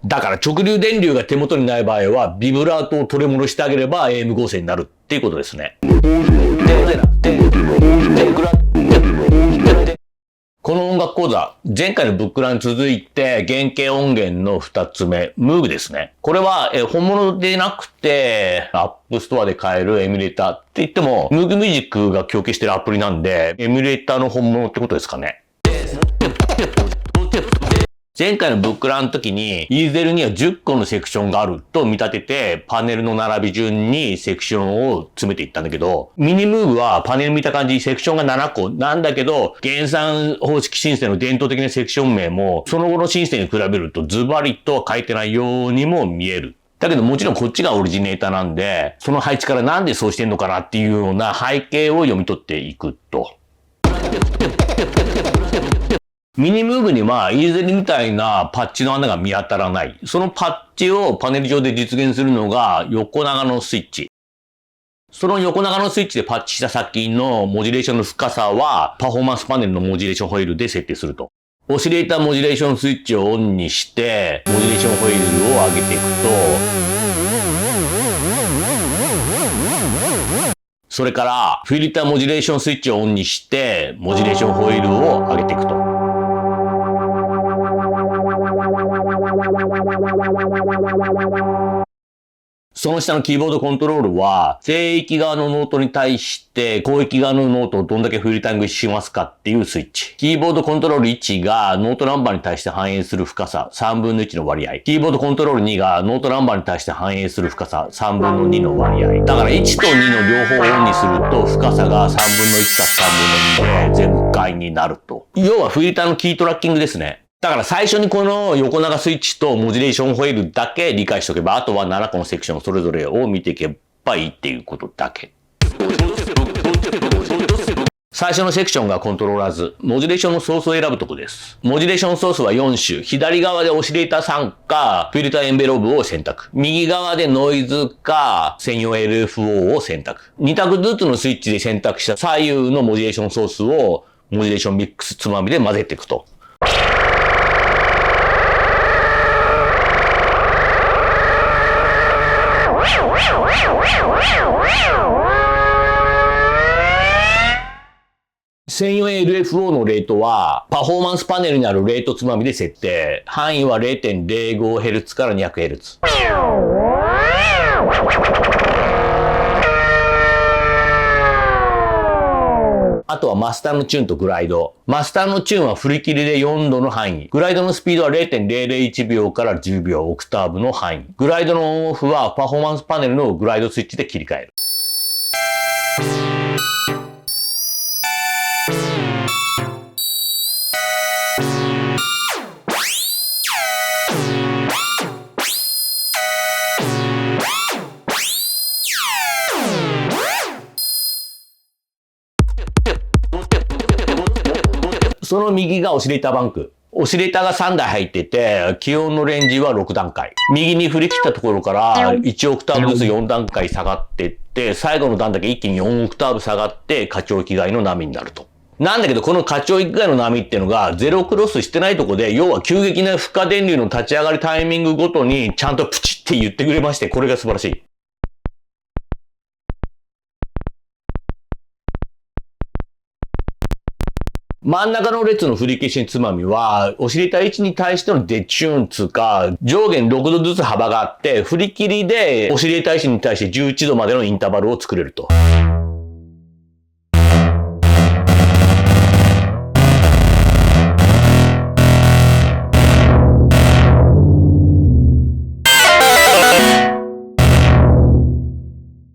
だから直流電流が手元にない場合は、ビブラートを取り戻してあげれば AM 合成になるっていうことですね。この音楽講座、前回のブックランに続いて原型音源の2つ目、ムーグですね。これは本物でなくて、アップストアで買えるエミュレーターって言っても、ムーグミュージックが供給してるアプリなんで、エミュレーターの本物ってことですかね。前回のブックランの時に、イーゼルには10個のセクションがあると見立てて、パネルの並び順にセクションを詰めていったんだけど、ミニムーブはパネル見た感じ、セクションが7個なんだけど、原産方式シンセの伝統的なセクション名も、その後のシンセに比べるとズバリと書いてないようにも見える。だけどもちろんこっちがオリジネーターなんで、その配置からなんでそうしてんのかなっていうような背景を読み取っていくと。ミニムーブには、イーゼルみたいなパッチの穴が見当たらない。そのパッチをパネル上で実現するのが横長のスイッチ。その横長のスイッチでパッチした先のモジュレーションの深さは、パフォーマンスパネルのモジュレーションホイールで設定すると。オシレーターモジュレーションスイッチをオンにして、モジュレーションホイールを上げていくと、それから、フィルターモジュレーションスイッチをオンにして、モジュレーションホイールを上げていくと。その下のキーボードコントロールは、正域側のノートに対して広域側のノートをどんだけフィルターングしますかっていうスイッチ。キーボードコントロール1がノートナンバーに対して反映する深さ3分の1の割合。キーボードコントロール2がノートナンバーに対して反映する深さ3分の2の割合。だから1と2の両方をオンにすると深さが3分の1か3分の2で全開になると。要はフィルターのキートラッキングですね。だから最初にこの横長スイッチとモジュレーションホイールだけ理解しておけば、あとは7個のセクションそれぞれを見ていけばいいっていうことだけ。最初のセクションがコントローラーズ。モジュレーションのソースを選ぶとこです。モジュレーションソースは4種。左側でオシレーター3か、フィルターエンベローブを選択。右側でノイズか、専用 LFO を選択。2択ずつのスイッチで選択した左右のモジュレーションソースを、モジュレーションミックスつまみで混ぜていくと。専用 LFO のレートは、パフォーマンスパネルにあるレートつまみで設定。範囲は 0.05Hz から 200Hz。あとはマスターのチューンとグライド。マスターのチューンは振り切りで4度の範囲。グライドのスピードは 0.001 秒から10秒オクターブの範囲。グライドのオンオフはパフォーマンスパネルのグライドスイッチで切り替える。その右がオシレーターバンク。オシレーターが3台入ってて、気温のレンジは6段階。右に振り切ったところから1オクターブずつ4段階下がってって、最後の段だけ一気に4オクターブ下がって過聴域外の波になると。なんだけど、この過聴域外の波っていうのがゼロクロスしてないとこで、要は急激な負荷電流の立ち上がりタイミングごとにちゃんとプチって言ってくれまして、これが素晴らしい。真ん中の列の振り消しつまみは、オシレーター1に対してのデチューンつか、上限6度ずつ幅があって、振り切りでオシレーター1に対して11度までのインターバルを作れると。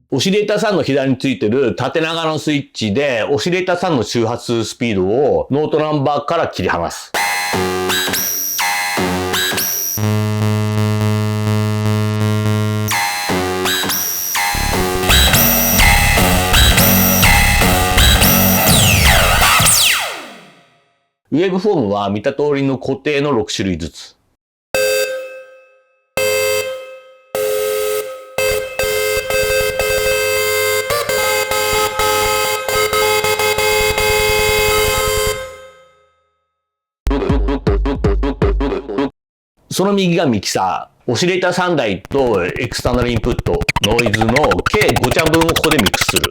オシレーター3の左についてる縦長のスイッチで、オシレーター3の周波数スピードをノートナンバーから切り離す。ウェーブフォームは見た通りの固定の6種類ずつ。その右がミキサー。オシレーター3台とエクスターナルインプット、ノイズの計5ちゃん分をここでミックスする。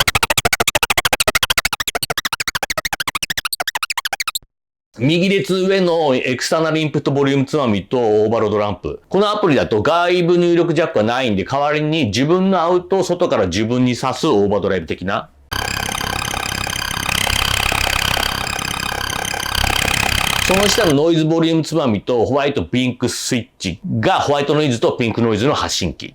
右列上のエクスターナルインプットボリュームつまみとオーバーロードランプ。このアプリだと外部入力ジャックはないんで、代わりに自分のアウトを外から自分に挿すオーバードライブ的な。その下のノイズボリュームつまみとホワイトピンクスイッチがホワイトノイズとピンクノイズの発信器。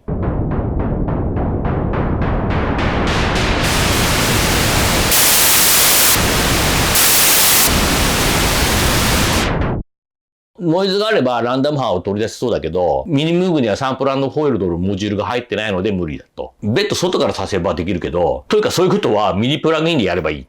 ノイズがあればランダム波を取り出せそうだけど、ミニムーグにはサンプル&フォイルドのモジュールが入ってないので無理だと。別途外からさせばできるけど、というかそういうことはミニプラグインでやればいい。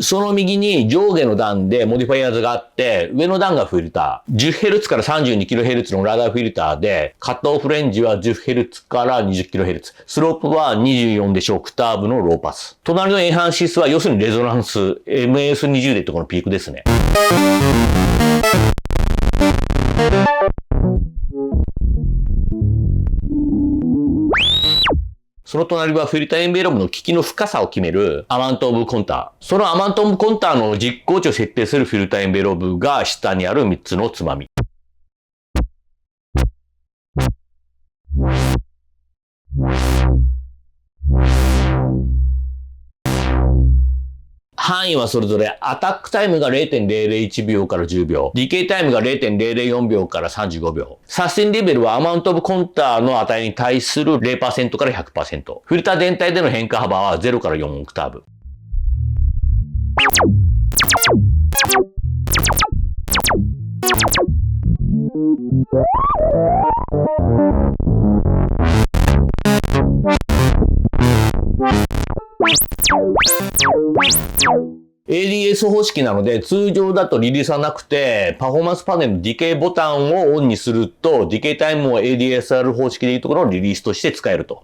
その右に上下の段でモディファイアーズがあって、上の段がフィルター。10Hz から 32kHz のラダーフィルターで、カットオフレンジは 10Hz から 20kHz。スロープは24でしょオクターブのローパス。隣のエンハンシスは要するにレゾナンス。MS20 でとこのピークですね。その隣はフィルターエンベローブの効きの深さを決めるアマウントオブコンター。そのアマウントオブコンターの実行値を設定するフィルターエンベローブが下にある3つのつまみ。範囲はそれぞれアタックタイムが 0.001 秒から10秒、ディケイタイムが 0.004 秒から35秒。サスティンレベルはアマウントオブコンターの値に対する 0% から 100%。フィルター全体での変化幅は0から4オクターブ。ADS 方式なので通常だとリリースはなくてパフォーマンスパネルのディケイボタンをオンにするとディケイタイムを ADSR 方式でいうところのリリースとして使えると。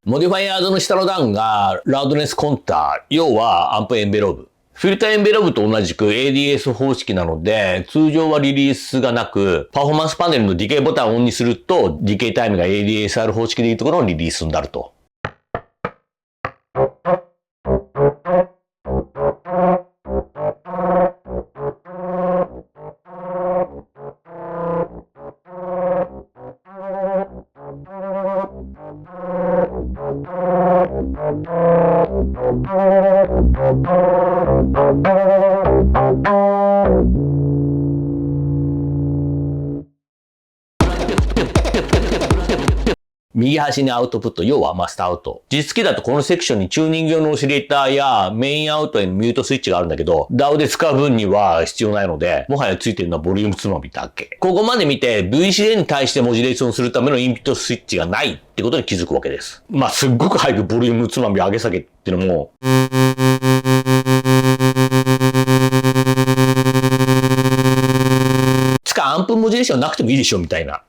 モディファイアーズの下の段がラウドネスコンター、要はアンプエンベローブ。フィルターエンベローブと同じく ADS 方式なので、通常はリリースがなく、パフォーマンスパネルのディケイボタンをオンにすると、ディケイタイムが ADSR 方式でいうところのリリースになると。右端にアウトプット、要はマスターアウト。実機だとこのセクションにチューニング用のオシレーターやメインアウトへのミュートスイッチがあるんだけど、DAW で使う分には必要ないので、もはやついてるのはボリュームつまみだけ。ここまで見て VCA に対してモジュレーションするためのインプットスイッチがないってことに気づくわけです。まあ、すっごく早くボリュームつまみ上げ下げっていうのも、アンプモジュレーションなくてもいいでしょみたいな。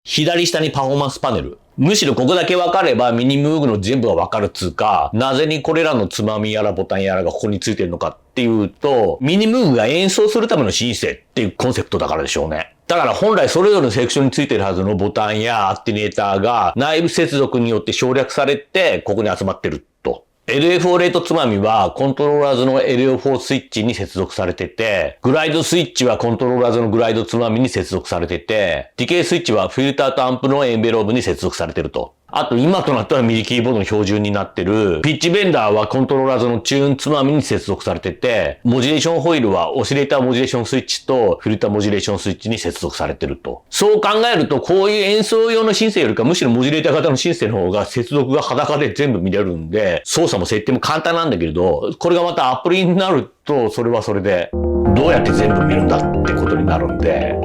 左下にパフォーマンスパネル。むしろここだけ分かればミニムーグの全部が分かるっつうか、なぜにこれらのつまみやらボタンやらがここについてるのかっていうと、ミニムーグが演奏するためのシンセっていうコンセプトだからでしょうね。だから本来それぞれのセクションについてるはずのボタンやアテネーターが内部接続によって省略されてここに集まってると。LFO レートつまみはコントローラーズの LFO スイッチに接続されてて、グライドスイッチはコントローラーズのグライドつまみに接続されてて、ディケイスイッチはフィルターとアンプのエンベローブに接続されてると。あと今となってはミディキーボードの標準になってる、ピッチベンダーはコントローラーズのチューンつまみに接続されてて、モジュレーションホイールはオシレーターモジュレーションスイッチとフィルターモジュレーションスイッチに接続されてると。そう考えると、こういう演奏用のシンセよりかむしろモジュレーター型のシンセの方が接続が裸で全部見れるんで、操作も設定も簡単なんだけれど、これがまたアプリになると、それはそれで、どうやって全部見るんだってことになるんで、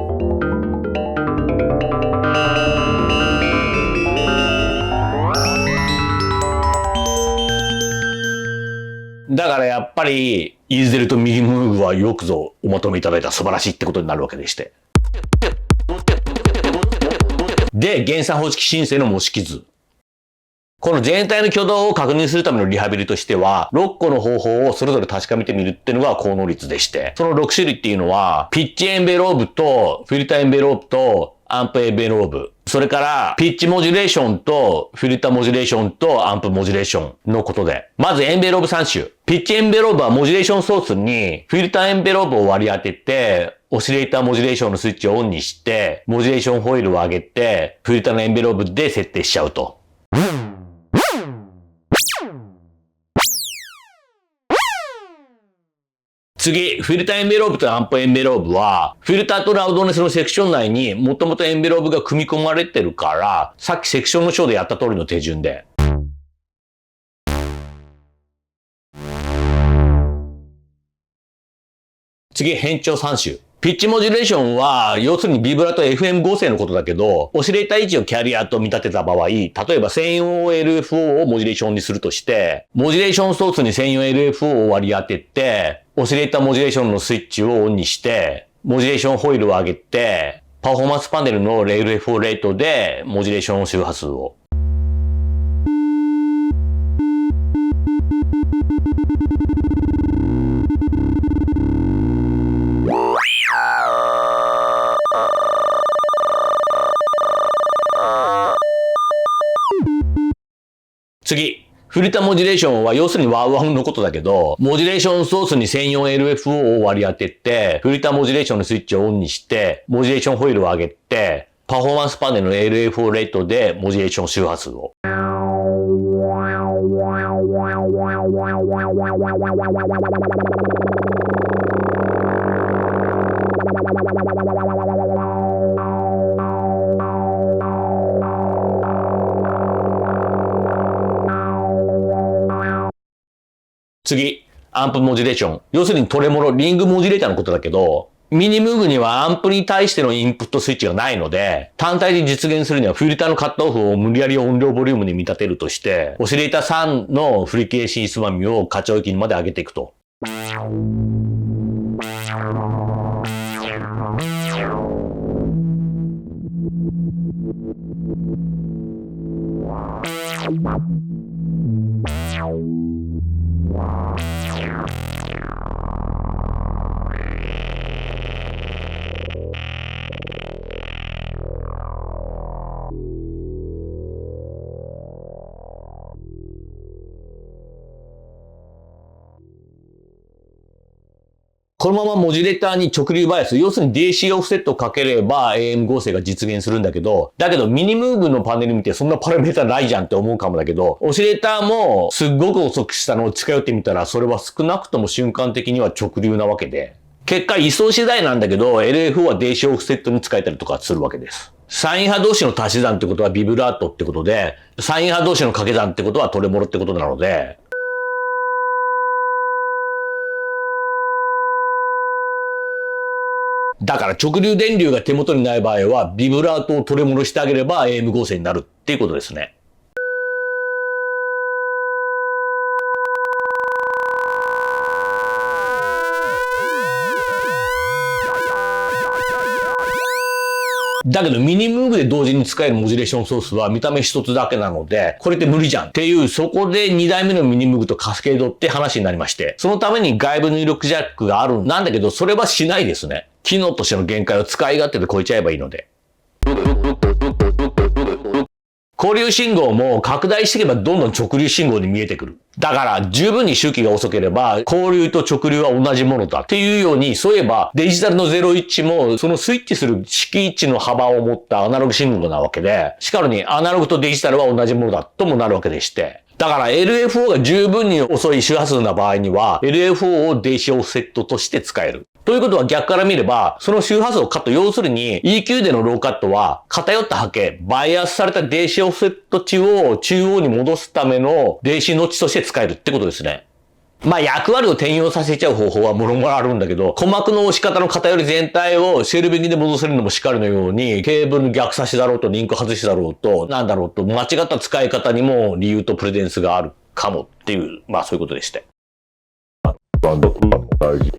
だからやっぱり、イーゼルとミディムーブはよくぞおまとめいただいた素晴らしいってことになるわけでして。で、減産方式申請の模式図。この全体の挙動を確認するためのリハビリとしては、6個の方法をそれぞれ確かめてみるっていうのが高能率でして、その6種類っていうのは、ピッチエンベローブと、フィルターエンベローブと、アンプエンベローブ。それから、ピッチモジュレーションと、フィルターモジュレーションと、アンプモジュレーションのことで。まずエンベローブ3種。ピッチエンベローブはモジュレーションソースに、フィルターエンベローブを割り当てて、オシレーターモジュレーションのスイッチをオンにして、モジュレーションホイールを上げて、フィルターのエンベローブで設定しちゃうと。次、フィルターエンベローブとアンプエンベローブは、フィルターとラウドネスのセクション内にもともとエンベローブが組み込まれてるから、さっきセクションの章でやった通りの手順で。次、変調3種。ピッチモジュレーションは、要するにビブラと FM 合成のことだけど、オシレーター位置をキャリアと見立てた場合、例えば専用 LFO をモジュレーションにするとして、モジュレーションソースに専用 LFO を割り当てて、オシレーターモジュレーションのスイッチをオンにして、モジュレーションホイールを上げて、パフォーマンスパネルの LFO レートでモジュレーション周波数を。次。フィルターモジュレーションは要するにワウワウのことだけど、モジュレーションソースに専用 LFO を割り当てて、フィルターモジュレーションのスイッチをオンにして、モジュレーションホイールを上げて、パフォーマンスパネルの LFO レートでモジュレーション周波数を。次、アンプモジュレーション。要するにトレモロ、リングモジュレーターのことだけど、ミニムーブにはアンプに対してのインプットスイッチがないので、単体で実現するにはフィルターのカットオフを無理やり音量ボリュームに見立てるとして、オシレーター3のフリケーシーつまみを過聴域にまで上げていくと。このままモジュレーターに直流バイアス、要するに DC オフセットをかければ AM 合成が実現するんだけど、だけどミニムーブのパネル見てそんなパラメータないじゃんって思うかもだけど、オシレーターもすっごく遅くしたのを近寄ってみたら、それは少なくとも瞬間的には直流なわけで、結果位相次第なんだけど、LF は DC オフセットに使えたりとかするわけです。サイン波同士の足し算ってことはビブラートってことで、サイン波同士の掛け算ってことはトレモロってことなので、だから直流電流が手元にない場合は、ビブラートをトレモロしてあげれば AM 合成になるっていうことですね。だけどミニムーブで同時に使えるモジュレーションソースは見た目一つだけなので、これって無理じゃんっていう、そこで2台目のミニムーブとカスケードって話になりまして、そのために外部入力ジャックがあるんだけど、それはしないですね。機能としての限界を使い勝手で超えちゃえばいいので。交流信号も拡大していけばどんどん直流信号に見えてくる。だから十分に周期が遅ければ交流と直流は同じものだっていうように、そういえばデジタルの01もそのスイッチする式位置の幅を持ったアナログ信号なわけで、しかるにアナログとデジタルは同じものだともなるわけでして。だから LFO が十分に遅い周波数な場合には LFO を電子オフセットとして使える。ということは逆から見れば、その周波数をカット、要するに EQ でのローカットは偏った波形、バイアスされた電子オフセット値を中央に戻すための電子ノッチとして使えるってことですね。まあ役割を転用させちゃう方法はもろもろあるんだけど、鼓膜の押し方の偏り全体をシェルベギで戻せるのもしかりのように、ケーブルの逆差しだろうとリンク外しだろうと、なんだろうと、間違った使い方にも理由とプレゼンスがあるかもっていう、まあそういうことでして。バンド大事。